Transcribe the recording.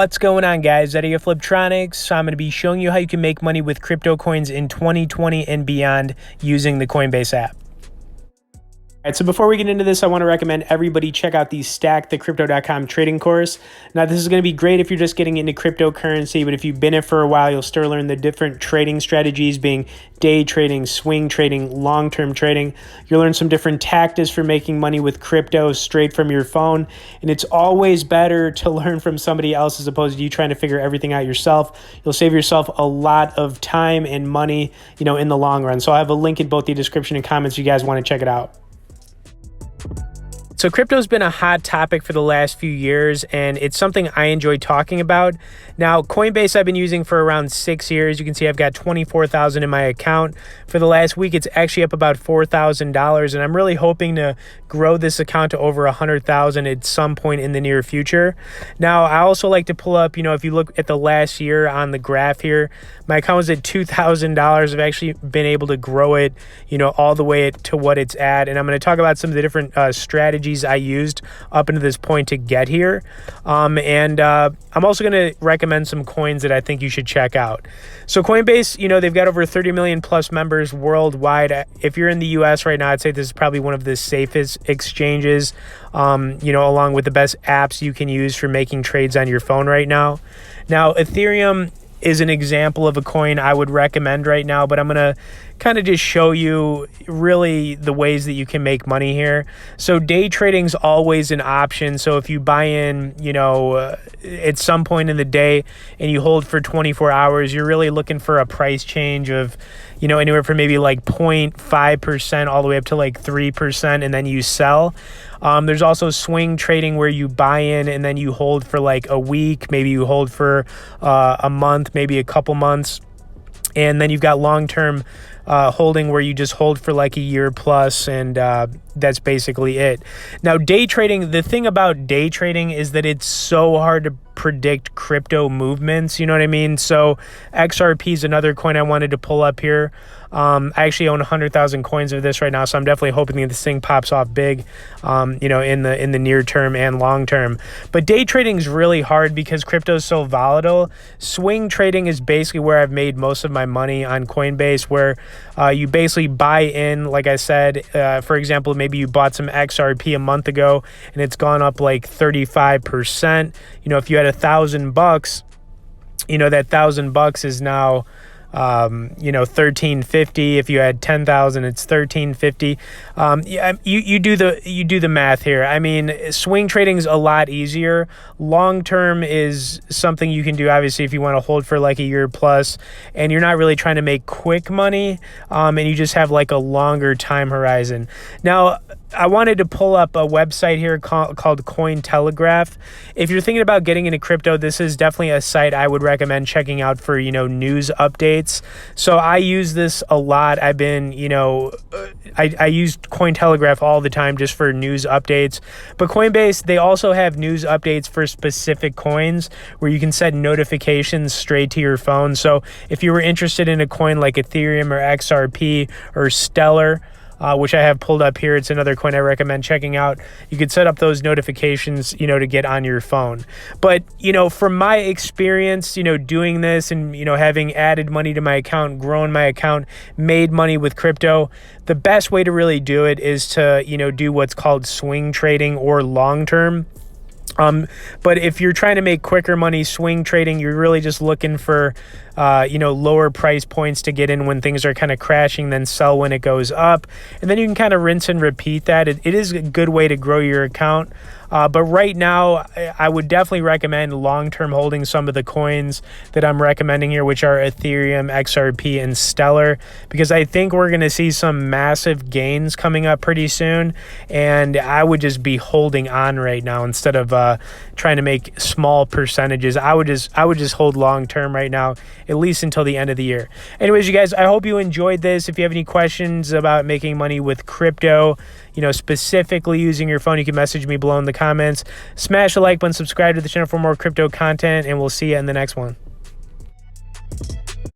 What's going on, guys? Eddie of Fliptroniks. I'm going to be showing you how you can make money with crypto coins in 2020 and beyond using the Coinbase app. All right, so before we get into this, I want to recommend everybody check out the StackTheCrypto.com trading course. Now, this is going to be great if you're just getting into cryptocurrency, but if you've been in it for a while, you'll still learn the different trading strategies, being day trading, swing trading, long-term trading. You'll learn some different tactics for making money with crypto straight from your phone, and it's always better to learn from somebody else as opposed to you trying to figure everything out yourself. You'll save yourself a lot of time and money, in the long run. So I have a link in both the description and comments if you guys want to check it out. So crypto's been a hot topic for the last few years, and it's something I enjoy talking about. Now, Coinbase I've been using for around 6 years. You can see I've got $24,000 in my account. For the last week, it's actually up about $4,000, and I'm really hoping to grow this account to over $100,000 at some point in the near future. Now, I also like to pull up, if you look at the last year on the graph here, my account was at $2,000. I've actually been able to grow it, all the way to what it's at, and I'm going to talk about some of the different strategies I used up into this point to get here. I'm also going to recommend some coins that I think you should check out. So Coinbase, they've got over 30 million plus members worldwide. If you're in the US right now, I'd say this is probably one of the safest exchanges, along with the best apps you can use for making trades on your phone right now. Now, Ethereum is an example of a coin I would recommend right now, but I'm going to kind of just show you really the ways that you can make money here. So day trading's always an option. So if you buy in, at some point in the day and you hold for 24 hours, you're really looking for a price change of, anywhere from maybe like 0.5% all the way up to like 3%, and then you sell. There's also swing trading where you buy in and then you hold for like a week, maybe you hold for a month, maybe a couple months. And then you've got long-term holding where you just hold for like a year plus, and that's basically it. Now, day trading, the thing about day trading is that it's so hard to predict crypto movements, you know what I mean? So XRP is another coin I wanted to pull up here. I actually own 100,000 coins of this right now, so I'm definitely hoping that this thing pops off big, in the near term and long term. But day trading is really hard because crypto is so volatile. Swing trading is basically where I've made most of my money on Coinbase, where you basically buy in, like I said, for example, maybe you bought some XRP a month ago and it's gone up like 35%. If you had $1,000, that $1,000 is now $13.50. If you had 10,000, it's $13.50. You do the math here. I mean, swing trading is a lot easier. Long term is something you can do, obviously, if you want to hold for like a year plus, and you're not really trying to make quick money, and you just have like a longer time horizon. Now, I wanted to pull up a website here called Cointelegraph. If you're thinking about getting into crypto, this is definitely a site I would recommend checking out for, news updates. So I use this a lot. I've been, I use Cointelegraph all the time just for news updates. But Coinbase, they also have news updates for specific coins where you can set notifications straight to your phone. So if you were interested in a coin like Ethereum or XRP or Stellar, which I have pulled up here, it's another coin I recommend checking out. You could set up those notifications, to get on your phone. But, from my experience, doing this and, having added money to my account, grown my account, made money with crypto, the best way to really do it is to, do what's called swing trading or long-term. But if you're trying to make quicker money swing trading, you're really just looking for, lower price points to get in when things are kind of crashing, then sell when it goes up. And then you can kind of rinse and repeat that. It is a good way to grow your account. But right now, I would definitely recommend long-term holding some of the coins that I'm recommending here, which are Ethereum, XRP, and Stellar, because I think we're going to see some massive gains coming up pretty soon. And I would just be holding on right now instead of trying to make small percentages. I would just hold long-term right now, at least until the end of the year. Anyways, you guys, I hope you enjoyed this. If you have any questions about making money with crypto, specifically using your phone, you can message me below in the comments. Smash the like button, subscribe to the channel for more crypto content, and we'll see you in the next one.